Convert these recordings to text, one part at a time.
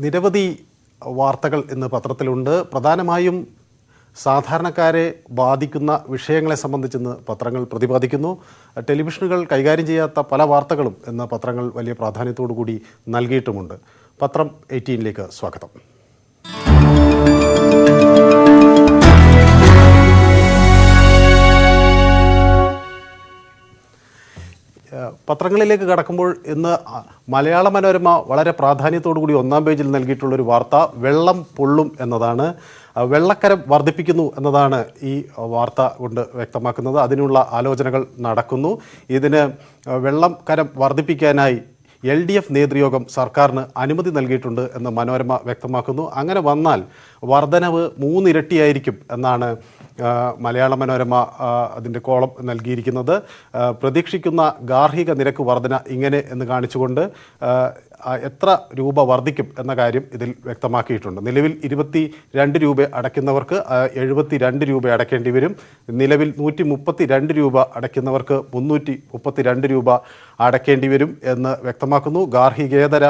നിരവധി വാർത്തകൾ ഇന്ന് പത്രത്തിലുണ്ട്. പ്രധാനമായും സാധാരണക്കാരെ ബാധിക്കുന്ന വിഷയങ്ങളെ സംബന്ധിച്ചെന്ന് പത്രങ്ങൾ പ്രതിപാദിക്കുന്നു. ടെലിവിഷനുകൾ കൈകാര്യം ചെയ്യാത്ത പല വാർത്തകളും ഇന്ന് പത്രങ്ങൾ വലിയ പ്രാധാന്യത്തോടു കൂടി നൽകിയിട്ടുമുണ്ട്. പത്രം 18ലേക്ക് സ്വാഗതം. പത്രങ്ങളിലേക്ക് കടക്കുമ്പോൾ ഇന്ന് മലയാള മനോരമ വളരെ പ്രാധാന്യത്തോടു കൂടി ഒന്നാം പേജിൽ നൽകിയിട്ടുള്ളൊരു വാർത്ത വെള്ളം പൊള്ളും എന്നതാണ്. വെള്ളക്കരം വർദ്ധിപ്പിക്കുന്നു എന്നതാണ് ഈ വാർത്ത കൊണ്ട് വ്യക്തമാക്കുന്നത്. അതിനുള്ള ആലോചനകൾ നടക്കുന്നു. ഇതിന് വെള്ളം കരം വർദ്ധിപ്പിക്കാനായി LDF നേതൃയോഗം സർക്കാരിന് അനുമതി നൽകിയിട്ടുണ്ട് എന്ന് മനോരമ വ്യക്തമാക്കുന്നു. അങ്ങനെ വന്നാൽ വർധനവ് 3 ഇരട്ടിയായിരിക്കും എന്നാണ് മലയാള മനോരമ അതിൻ്റെ കോളം നൽകിയിരിക്കുന്നത്. പ്രതീക്ഷിക്കുന്ന ഗാർഹിക നിരക്ക് വർധന ഇങ്ങനെ എന്ന് കാണിച്ചുകൊണ്ട് എത്ര രൂപ വർദ്ധിക്കും എന്ന കാര്യം ഇതിൽ വ്യക്തമാക്കിയിട്ടുണ്ട്. നിലവിൽ 22 രൂപ അടയ്ക്കുന്നവർക്ക് 72 രൂപ അടയ്ക്കേണ്ടി വരും. നിലവിൽ 132 രൂപ അടയ്ക്കുന്നവർക്ക് 332 രൂപ അടയ്ക്കേണ്ടി വരും എന്ന് വ്യക്തമാക്കുന്നു. ഗാർഹികേതര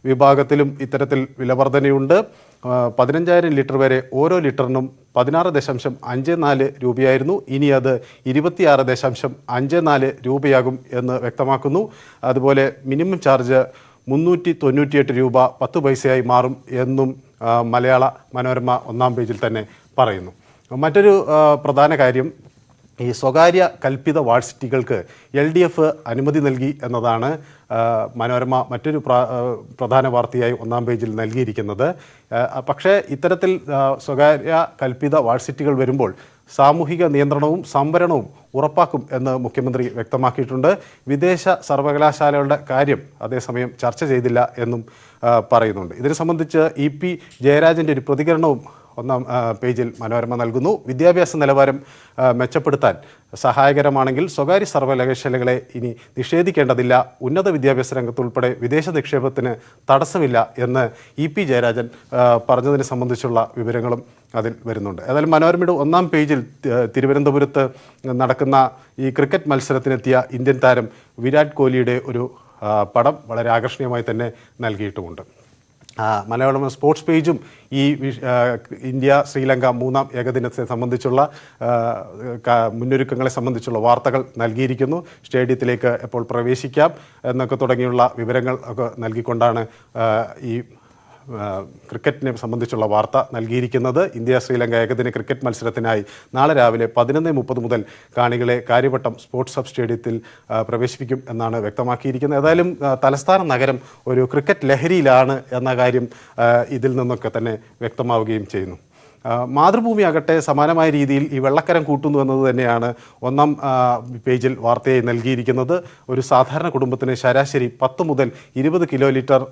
വിഭാഗത്തിലും ഇത്തരത്തിൽ വിലവർധനയുണ്ട്. 15,000 ലിറ്റർ വരെ ഓരോ ലിറ്ററിനും 16.54 രൂപയായിരുന്നു. ഇനി അത് 26.54 രൂപയാകും എന്ന് വ്യക്തമാക്കുന്നു. അതുപോലെ മിനിമം ചാർജ് 398 രൂപ 10 പൈസയായി മാറും എന്നും മലയാള മനോരമ ഒന്നാം പേജിൽ തന്നെ പറയുന്നു. മറ്റൊരു പ്രധാന കാര്യം, ഈ സ്വകാര്യ കൽപ്പിത വാഴ്സിറ്റികൾക്ക് LDF അനുമതി നൽകി എന്നതാണ് മനോരമ മറ്റൊരു പ്രധാന വാർത്തയായി ഒന്നാം പേജിൽ നൽകിയിരിക്കുന്നത്. പക്ഷേ ഇത്തരത്തിൽ സ്വകാര്യ കൽപ്പിത വാഴ്സിറ്റികൾ വരുമ്പോൾ സാമൂഹിക നിയന്ത്രണവും സംവരണവും ഉറപ്പാക്കും എന്ന് മുഖ്യമന്ത്രി വ്യക്തമാക്കിയിട്ടുണ്ട്. വിദേശ സർവകലാശാലകളുടെ കാര്യം അതേസമയം ചർച്ച ചെയ്തില്ല എന്നും പറയുന്നുണ്ട്. ഇതിനെ സംബന്ധിച്ച് EP ജയരാജൻ്റെ ഒരു പ്രതികരണവും ഒന്നാം പേജിൽ മനോരമ നൽകുന്നു. വിദ്യാഭ്യാസ നിലവാരം മെച്ചപ്പെടുത്താൻ സഹായകരമാണെങ്കിൽ സ്വകാര്യ സർവകലാശാലകളെ ഇനി നിഷേധിക്കേണ്ടതില്ല. ഉന്നത വിദ്യാഭ്യാസ രംഗത്തുൾപ്പെടെ വിദേശ നിക്ഷേപത്തിന് തടസ്സമില്ല എന്ന് EP ജയരാജൻ പറഞ്ഞതിനെ സംബന്ധിച്ചുള്ള വിവരങ്ങളും അതിൽ വരുന്നുണ്ട്. ഏതായാലും മനോരമയുടെ ഒന്നാം പേജിൽ തിരുവനന്തപുരത്ത് നടക്കുന്ന ഈ ക്രിക്കറ്റ് മത്സരത്തിനെത്തിയ ഇന്ത്യൻ താരം വിരാട് കോഹ്ലിയുടെ ഒരു പടം വളരെ ആകർഷണീയമായി തന്നെ നൽകിയിട്ടുമുണ്ട്. മലയാളം സ്പോർട്സ് പേജും ഈ ഇന്ത്യ ശ്രീലങ്ക 3ാം ഏകദിനത്തെ സംബന്ധിച്ചുള്ള മുന്നൊരുക്കങ്ങളെ സംബന്ധിച്ചുള്ള വാർത്തകൾ നൽകിയിരിക്കുന്നു. സ്റ്റേഡിയത്തിലേക്ക് എപ്പോൾ പ്രവേശിക്കാം എന്നൊക്കെ തുടങ്ങിയുള്ള വിവരങ്ങൾ ഒക്കെ നൽകിക്കൊണ്ടാണ് ഈ ക്രിക്കറ്റിനെ സംബന്ധിച്ചുള്ള വാർത്ത നൽകിയിരിക്കുന്നത്. ഇന്ത്യ ശ്രീലങ്ക ഏകദിന ക്രിക്കറ്റ് മത്സരത്തിനായി നാളെ രാവിലെ 11:30 മുതൽ കാണികളെ കാര്യവട്ടം സ്പോർട്സ് സബ് സ്റ്റേഡിയത്തിൽ പ്രവേശിപ്പിക്കും എന്നാണ് വ്യക്തമാക്കിയിരിക്കുന്നത്. ഏതായാലും തലസ്ഥാന നഗരം ഒരു ക്രിക്കറ്റ് ലഹരിയിലാണ് എന്ന കാര്യം ഇതിൽ നിന്നൊക്കെ തന്നെ വ്യക്തമാവുകയും ചെയ്യുന്നു. മാതൃഭൂമി ആകട്ടെ സമാനമായ രീതിയിൽ ഈ വെള്ളക്കരം കൂട്ടുന്നു എന്നത് തന്നെയാണ് ഒന്നാം പേജിൽ വാർത്തയായി നൽകിയിരിക്കുന്നത്. ഒരു സാധാരണ കുടുംബത്തിന് ശരാശരി 10 മുതൽ 20 കിലോ ലിറ്റർ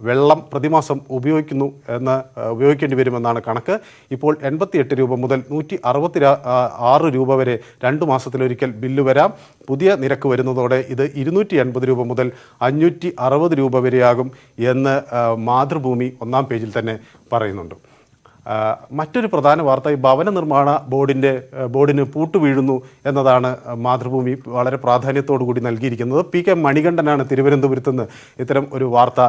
വെള്ളം പ്രതിമാസം ഉപയോഗിക്കേണ്ടി വരുമെന്നാണ് കണക്ക്. ഇപ്പോൾ 88 രൂപ മുതൽ 166 രൂപ വരെ 2 മാസത്തിലൊരിക്കൽ ബില്ല് വരാം. പുതിയ നിരക്ക് വരുന്നതോടെ ഇത് 280 രൂപ മുതൽ 560 രൂപ വരെയാകും എന്ന് മാതൃഭൂമി ഒന്നാം പേജിൽ തന്നെ പറയുന്നുണ്ട്. മറ്റൊരു പ്രധാന വാർത്ത ഈ ഭവന നിർമ്മാണ ബോർഡിന് പൂട്ട് വീഴുന്നു എന്നതാണ് മാതൃഭൂമി വളരെ പ്രാധാന്യത്തോടു കൂടി നൽകിയിരിക്കുന്നത്. PK മണികണ്ഠനാണ് തിരുവനന്തപുരത്ത് നിന്ന് ഇത്തരം ഒരു വാർത്ത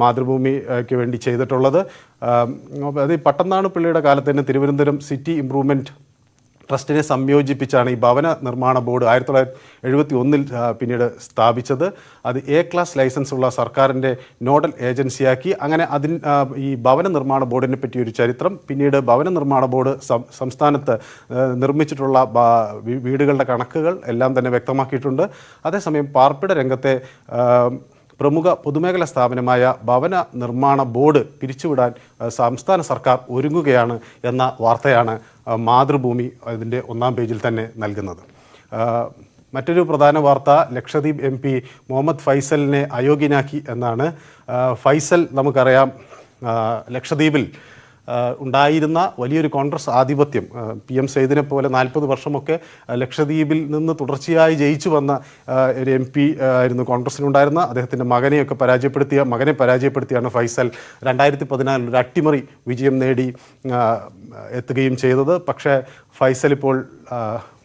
മാതൃഭൂമിക്ക് വേണ്ടി ചെയ്തിട്ടുള്ളത്. അത് പട്ടന്നാണ് പിള്ളയുടെ കാലത്ത് തന്നെ തിരുവനന്തപുരം സിറ്റി ഇംപ്രൂവ്മെൻറ്റ് ട്രസ്റ്റിനെ സംയോജിപ്പിച്ചാണ് ഈ ഭവന നിർമ്മാണ ബോർഡ് 1971 പിന്നീട് സ്ഥാപിച്ചത്. അത് A ക്ലാസ് ലൈസൻസ് ഉള്ള സർക്കാരിൻ്റെ നോഡൽ ഏജൻസിയാക്കി. അങ്ങനെ ഈ ഭവന നിർമ്മാണ ബോർഡിനെ പറ്റി ഒരു ചരിത്രം, പിന്നീട് ഭവന നിർമ്മാണ ബോർഡ് സംസ്ഥാനത്ത് നിർമ്മിച്ചിട്ടുള്ള വീടുകളുടെ കണക്കുകൾ എല്ലാം തന്നെ വ്യക്തമാക്കിയിട്ടുണ്ട്. അതേസമയം പാർപ്പിട രംഗത്തെ പ്രമുഖ പൊതുമേഖലാ സ്ഥാപനമായ ഭവന നിർമ്മാണ ബോർഡ് പിരിച്ചുവിടാൻ സംസ്ഥാന സർക്കാർ ഒരുങ്ങുകയാണ് എന്ന വാർത്തയാണ് മാതൃഭൂമി അതിൻ്റെ ഒന്നാം പേജിൽ തന്നെ നൽകുന്നത്. മറ്റൊരു പ്രധാന വാർത്ത ലക്ഷദ്വീപ് MP മുഹമ്മദ് ഫൈസലിനെ അയോഗ്യനാക്കി എന്നാണ്. ഫൈസൽ നമുക്കറിയാം ലക്ഷദ്വീപിൽ ഉണ്ടായിരുന്ന വലിയൊരു കോൺഗ്രസ് ആധിപത്യം, PM സെയ്ദിനെ പോലെ 40 വർഷമൊക്കെ ലക്ഷദ്വീപിൽ നിന്ന് തുടർച്ചയായി ജയിച്ചു വന്ന ഒരു MP ആയിരുന്നു കോൺഗ്രസിനുണ്ടായിരുന്ന. അദ്ദേഹത്തിൻ്റെ മകനെ പരാജയപ്പെടുത്തിയാണ് ഫൈസൽ 2014 ഒരു അട്ടിമറി വിജയം നേടി എത്തുകയും ചെയ്തത്. പക്ഷേ ഫൈസൽ ഇപ്പോൾ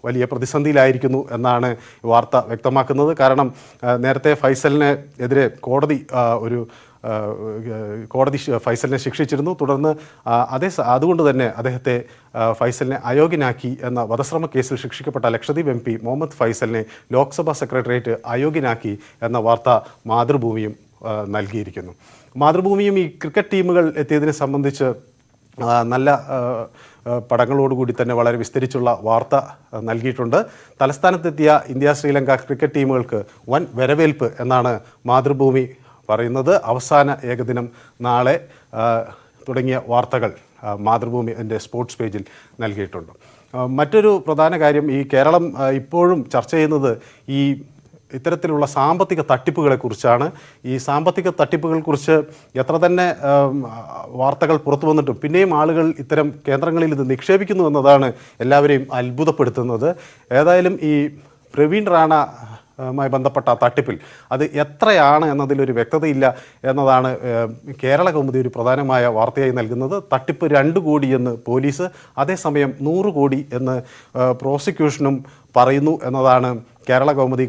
വലിയ പ്രതിസന്ധിയിലായിരിക്കുന്നു എന്നാണ് വാർത്ത വ്യക്തമാക്കുന്നത്. കാരണം നേരത്തെ ഫൈസലിന് എതിരെ കോടതി ഒരു കോടതി ഫൈസലിനെ ശിക്ഷിച്ചിരുന്നു. തുടർന്ന് അതുകൊണ്ട് തന്നെ അദ്ദേഹത്തെ ഫൈസലിനെ അയോഗ്യനാക്കി എന്ന വധശ്രമ കേസിൽ ശിക്ഷിക്കപ്പെട്ട ലക്ഷദ്വീപ് MP മുഹമ്മദ് ഫൈസലിനെ ലോക്സഭാ സെക്രട്ടേറിയറ്റ് അയോഗ്യനാക്കി എന്ന വാർത്ത മാതൃഭൂമിയും നൽകിയിരിക്കുന്നു. മാതൃഭൂമിയും ഈ ക്രിക്കറ്റ് ടീമുകൾ എത്തിയതിനെ സംബന്ധിച്ച് നല്ല പടങ്ങളോടുകൂടി തന്നെ വളരെ വിസ്തരിച്ചുള്ള വാർത്ത നൽകിയിട്ടുണ്ട്. തലസ്ഥാനത്തെത്തിയ ഇന്ത്യ ശ്രീലങ്ക ക്രിക്കറ്റ് ടീമുകൾക്ക് വൻ വരവേൽപ്പ് എന്നാണ് മാതൃഭൂമി പറയുന്നത്. അവസാന ഏകദിനം നാളെ തുടങ്ങിയ വാർത്തകൾ മാതൃഭൂമി എൻ്റെ സ്പോർട്സ് പേജിൽ നൽകിയിട്ടുണ്ട്. മറ്റൊരു പ്രധാന കാര്യം, ഈ കേരളം ഇപ്പോഴും ചർച്ച ചെയ്യുന്നത് ഈ ഇത്തരത്തിലുള്ള സാമ്പത്തിക തട്ടിപ്പുകളെക്കുറിച്ചാണ്. ഈ സാമ്പത്തിക തട്ടിപ്പുകളെക്കുറിച്ച് എത്ര തന്നെ വാർത്തകൾ പുറത്തു വന്നിട്ടും പിന്നെയും ആളുകൾ ഇത്തരം കേന്ദ്രങ്ങളിൽ ഇത് നിക്ഷേപിക്കുന്നു എന്നതാണ് എല്ലാവരെയും അത്ഭുതപ്പെടുത്തുന്നത്. ഏതായാലും ഈ പ്രവീൺ റാണയുമായി ബന്ധപ്പെട്ട തട്ടിപ്പിൽ അത് എത്രയാണ് എന്നതിലൊരു വ്യക്തതയില്ല എന്നതാണ് കേരള കൗമുദി ഒരു പ്രധാനമായ വാർത്തയായി നൽകുന്നത്. തട്ടിപ്പ് 2 കോടി എന്ന് പോലീസ്, അതേസമയം 100 കോടി എന്ന് പ്രോസിക്യൂഷനും പറയുന്നു എന്നതാണ് കേരള കൗമുദി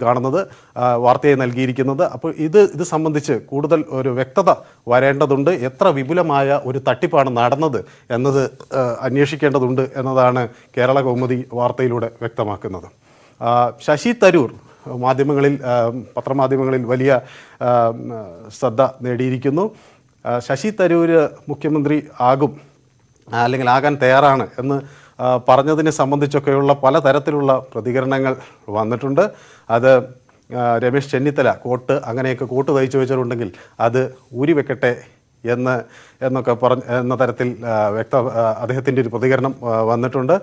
വാർത്തയായി നൽകിയിരിക്കുന്നത്. അപ്പോൾ ഇത് സംബന്ധിച്ച് കൂടുതൽ ഒരു വ്യക്തത വരേണ്ടതുണ്ട്. എത്ര വിപുലമായ ഒരു തട്ടിപ്പാണ് നടന്നത് എന്നത് അന്വേഷിക്കേണ്ടതുണ്ട് എന്നതാണ് കേരള കൗമുദി വാർത്തയിലൂടെ വ്യക്തമാക്കുന്നത്. ശശി തരൂർ പത്രമാധ്യമങ്ങളിൽ വലിയ ശ്രദ്ധ നേടിയിരിക്കുന്നു. ശശി തരൂർ മുഖ്യമന്ത്രി ആകാൻ തയ്യാറാണ് എന്ന് പറഞ്ഞതിനെ സംബന്ധിച്ചൊക്കെയുള്ള പലതരത്തിലുള്ള പ്രതികരണങ്ങൾ വന്നിട്ടുണ്ട്. അത് രമേശ് ചെന്നിത്തല അങ്ങനെയൊക്കെ കോട്ട് തയ്ച്ചു വെച്ചിട്ടുണ്ടെങ്കിൽ അത് ഊരിവെക്കട്ടെ എന്നൊക്കെ എന്ന തരത്തിൽ അദ്ദേഹത്തിൻ്റെ ഒരു പ്രതികരണം വന്നിട്ടുണ്ട്.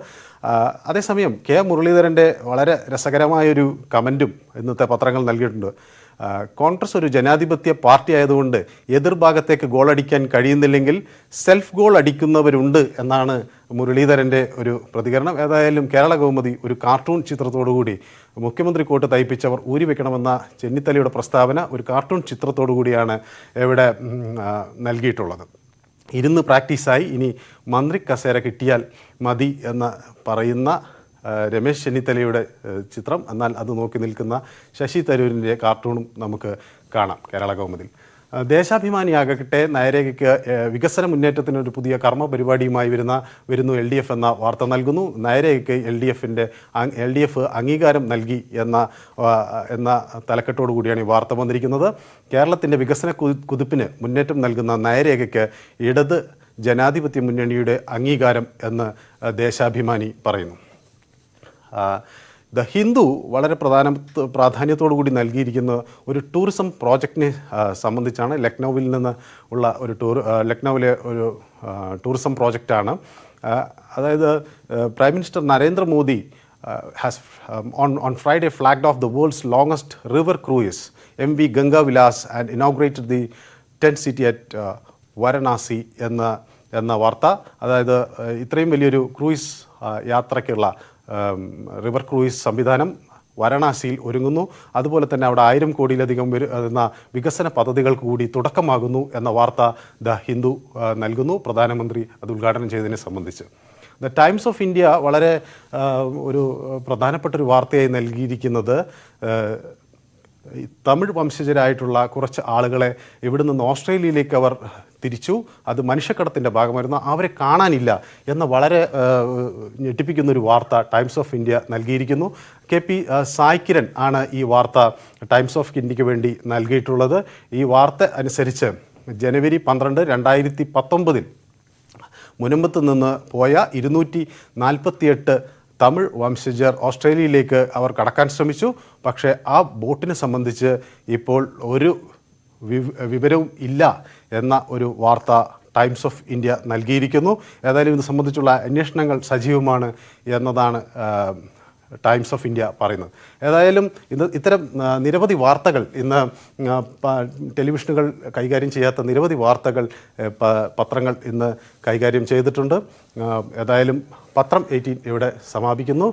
അതേസമയം മുരളീധരൻ്റെ വളരെ രസകരമായൊരു കമൻറ്റും ഇന്നത്തെ പത്രങ്ങൾ നൽകിയിട്ടുണ്ട്. കോൺഗ്രസ് ഒരു ജനാധിപത്യ പാർട്ടി ആയതുകൊണ്ട് എതിർഭാഗത്തേക്ക് ഗോളടിക്കാൻ കഴിയുന്നില്ലെങ്കിൽ സെൽഫ് ഗോൾ അടിക്കുന്നവരുണ്ട് എന്നാണ് മുരളീധരൻ്റെ ഒരു പ്രതികരണം. ഏതായാലും കേരള കൗമുദി ഒരു കാർട്ടൂൺ ചിത്രത്തോടുകൂടി മുഖ്യമന്ത്രി കോട്ട് തയ്പ്പിച്ചവർ ഊരിവെക്കണമെന്ന ചെന്നിത്തലയുടെ പ്രസ്താവന ഒരു കാർട്ടൂൺ ചിത്രത്തോടുകൂടിയാണ് ഇവിടെ നൽകിയിട്ടുള്ളത്. ഇരുന്ന് പ്രാക്ടീസായി ഇനി മന്ത്രി കസേര കിട്ടിയാൽ മതി എന്ന് പറയുന്ന രമേശ് ചെന്നിത്തലയുടെ ചിത്രം, എന്നാൽ അത് നോക്കി നിൽക്കുന്ന ശശി തരൂരിൻ്റെ കാർട്ടൂണും നമുക്ക് കാണാം കേരള കൗമുദിൽ. ദേശാഭിമാനിയാകട്ടെ നയരേഖയ്ക്ക് വികസന മുന്നേറ്റത്തിനൊരു പുതിയ കർമ്മ പരിപാടിയുമായി വരുന്നു LDF എന്ന വാർത്ത നൽകുന്നു. നയരേഖയ്ക്ക് LDF അംഗീകാരം നൽകി എന്ന തലക്കെട്ടോടു കൂടിയാണ് ഈ വാർത്ത വന്നിരിക്കുന്നത്. കേരളത്തിൻ്റെ വികസന കുതിപ്പിന് മുന്നേറ്റം നൽകുന്ന നയരേഖയ്ക്ക് ഇടത് ജനാധിപത്യ മുന്നണിയുടെ അംഗീകാരം എന്ന് ദേശാഭിമാനി പറയുന്നു. ദ ഹിന്ദു വളരെ പ്രാധാന്യത്തോടു കൂടി നൽകിയിരിക്കുന്ന ഒരു ടൂറിസം പ്രോജക്റ്റിനെ സംബന്ധിച്ചാണ്. ലക്നൌവിലെ ഒരു ടൂറിസം പ്രോജക്റ്റാണ്. അതായത് prime minister Narendra Modi has on Friday flagged off the world's longest river cruise MV Ganga Vilas and inaugurated the tent city at Varanasi എന്ന വാർത്ത. അതായത് ഇത്രയും വലിയൊരു ക്രൂയിസ് യാത്രയ്ക്കുള്ള റിവർ ക്രൂയിസ് സംവിധാനം വാരണാസിയിൽ ഒരുങ്ങുന്നു. അതുപോലെ തന്നെ അവിടെ 1000 കോടിയിലധികം വരുന്ന വികസന പദ്ധതികൾക്ക് കൂടി തുടക്കമാകുന്നു എന്ന വാർത്ത ദ ഹിന്ദു നൽകുന്നു. പ്രധാനമന്ത്രി അത് ഉദ്ഘാടനം ചെയ്തതിനെ സംബന്ധിച്ച് ദ ടൈംസ് ഓഫ് ഇന്ത്യ വളരെ ഒരു പ്രധാനപ്പെട്ടൊരു വാർത്തയായി നൽകിയിരിക്കുന്നത് തമിഴ് വംശജരായിട്ടുള്ള കുറച്ച് ആളുകളെ ഇവിടെ നിന്ന് ഓസ്ട്രേലിയയിലേക്ക് അവർ തിരിച്ചു. അത് മനുഷ്യക്കടത്തിൻ്റെ ഭാഗമായിരുന്നു. അവരെ കാണാനില്ല എന്ന വളരെ ഞെട്ടിപ്പിക്കുന്നൊരു വാർത്ത ടൈംസ് ഓഫ് ഇന്ത്യ നൽകിയിരിക്കുന്നു. KP സായ്കിരൺ ആണ് ഈ വാർത്ത ടൈംസ് ഓഫ് ഇന്ത്യക്ക് വേണ്ടി നൽകിയിട്ടുള്ളത്. ഈ വാർത്ത അനുസരിച്ച് ജനുവരി 12, 2019 മുനമ്പത്ത് നിന്ന് പോയ 248 തമിഴ് വംശജർ ഓസ്ട്രേലിയയിലേക്ക് അവർ കടക്കാൻ ശ്രമിച്ചു. പക്ഷേ ആ ബോട്ടിനെ സംബന്ധിച്ച് ഇപ്പോൾ ഒരു വിവരവും ഇല്ല എന്ന ഒരു വാർത്ത ടൈംസ് ഓഫ് ഇന്ത്യ നൽകിയിരിക്കുന്നു. ഏതായാലും ഇത് സംബന്ധിച്ചുള്ള അന്വേഷണങ്ങൾ സജീവമാണ് എന്നതാണ് ടൈംസ് ഓഫ് ഇന്ത്യ പറയുന്നത്. ഏതായാലും ഇത്തരം നിരവധി വാർത്തകൾ ഇന്ന് ടെലിവിഷനുകൾ കൈകാര്യം ചെയ്യാത്ത നിരവധി വാർത്തകൾ പത്രങ്ങൾ ഇന്ന് കൈകാര്യം ചെയ്തിട്ടുണ്ട്. ഏതായാലും പത്രം 18 ഇവിടെ സമാപിക്കുന്നു.